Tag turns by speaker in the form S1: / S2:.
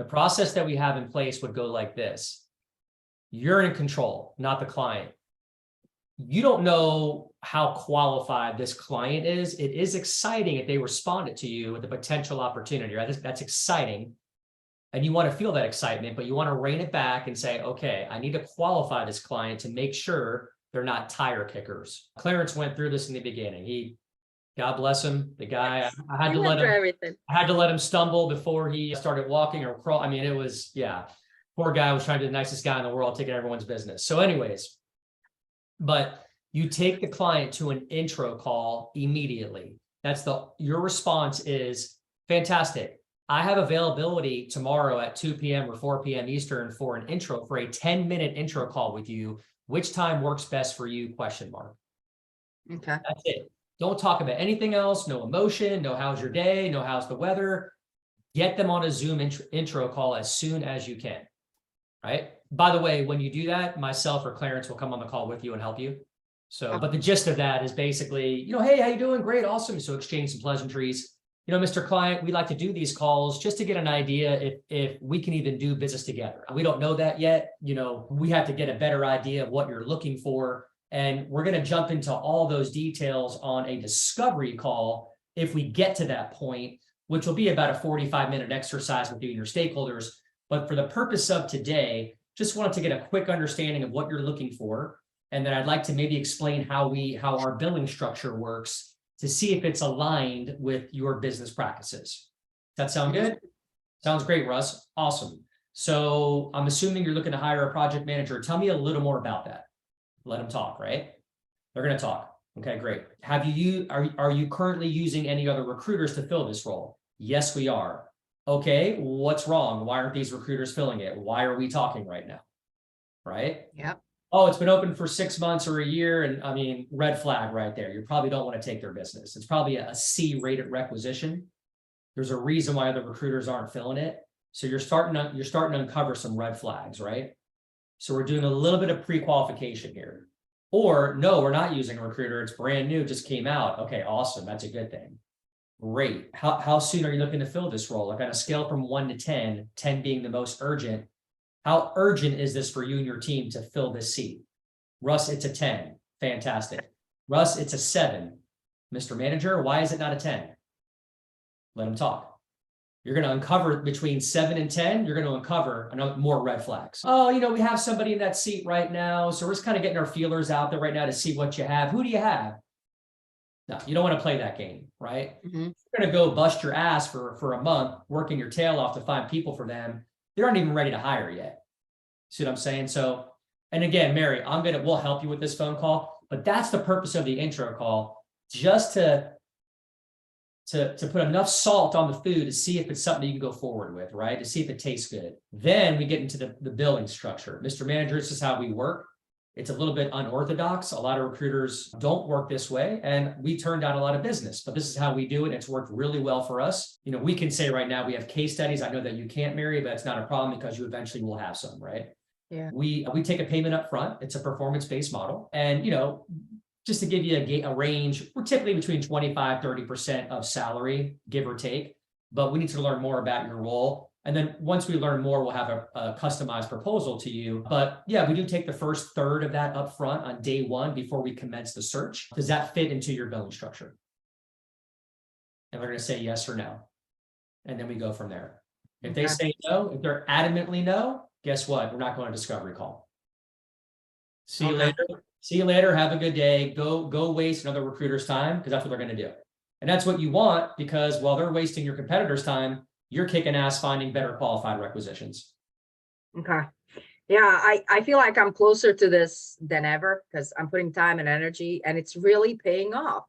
S1: The process that we have in place would go like this. You're in control, not the client. You don't know how qualified this client is. It is exciting if they responded to you with a potential opportunity, right? That's exciting. And you want to feel that excitement, but you want to rein it back and say, okay, I need to qualify this client to make sure they're not tire kickers. Clarence went through this in the beginning. God bless him, the guy, I had to let him stumble before he started walking or crawl. I mean, it was, yeah, poor guy was trying to be the nicest guy in the world, taking everyone's business. So anyways, but you take the client to an intro call immediately. Your response is fantastic. I have availability tomorrow at 2 p.m. or 4 p.m. Eastern for a 10-minute intro call with you. Which time works best for you? ?
S2: Okay.
S1: That's it. Don't talk about anything else. No emotion, no how's your day, no how's the weather. Get them on a Zoom intro call as soon as you can, right? By the way, when you do that, myself or Clarence will come on the call with you and help you. So, but the gist of that is basically, hey, how you doing? Great, awesome. So exchange some pleasantries. Mr. Client, we like to do these calls just to get an idea if we can even do business together. We don't know that yet. We have to get a better idea of what you're looking for. And we're going to jump into all those details on a discovery call if we get to that point, which will be about a 45-minute exercise with you and your stakeholders. But for the purpose of today, just wanted to get a quick understanding of what you're looking for. And then I'd like to maybe explain how our billing structure works to see if it's aligned with your business practices. Does that sound good? Sounds great, Russ. Awesome. So I'm assuming you're looking to hire a project manager. Tell me a little more about that. Let them talk, right? They're going to talk. Okay, great. Are you currently using any other recruiters to fill this role? Yes, we are. Okay, what's wrong? Why aren't these recruiters filling it? Why are we talking right now? Right?
S2: Yep.
S1: Oh, it's been open for 6 months or a year. And I mean, red flag right there. You probably don't want to take their business. It's probably a C-rated requisition. There's a reason why other recruiters aren't filling it. So you're starting to uncover some red flags, right? So we're doing a little bit of pre-qualification here. Or no, we're not using a recruiter. It's brand new, just came out. Okay, awesome. That's a good thing. Great. How soon are you looking to fill this role? Like on a scale from 1 to 10, 10 being the most urgent, how urgent is this for you and your team to fill this seat? Russ, it's a 10. Fantastic. Russ, it's a 7. Mr. Manager, why is it not a 10? Let him talk. You're going to uncover between 7 and 10, you're going to uncover more red flags. Oh, we have somebody in that seat right now. So we're just kind of getting our feelers out there right now to see what you have. Who do you have? No, you don't want to play that game, right?
S2: Mm-hmm.
S1: You're going to go bust your ass for a month, working your tail off to find people for them. They aren't even ready to hire yet. See what I'm saying? So, and again, Mary, we'll help you with this phone call, but that's the purpose of the intro call, just to put enough salt on the food to see if it's something you can go forward with, right? To see if it tastes good. Then we get into the billing structure. Mr. Manager, this is how we work. It's a little bit unorthodox. A lot of recruiters don't work this way, and we turned down a lot of business, but this is how we do it. It's worked really well for us. We can say right now we have case studies. I know that you can't, Mary, but it's not a problem because you eventually will have some, right?
S2: Yeah.
S1: We take a payment up front. It's a performance-based model. And, just to give you a range, we're typically between 25-30% of salary, give or take, but we need to learn more about your role. And then once we learn more, we'll have a customized proposal to you. But yeah, we do take the first third of that up front on day 1 before we commence the search. Does that fit into your billing structure? And they're going to say yes or no. And then we go from there. If they say no, if they're adamantly no, guess what? We're not going to discovery call. See you later. See you later. Have a good day. Go waste another recruiter's time, because that's what they're going to do. And that's what you want, because while they're wasting your competitor's time, you're kicking ass finding better qualified requisitions.
S2: Okay. Yeah, I feel like I'm closer to this than ever because I'm putting time and energy and it's really paying off.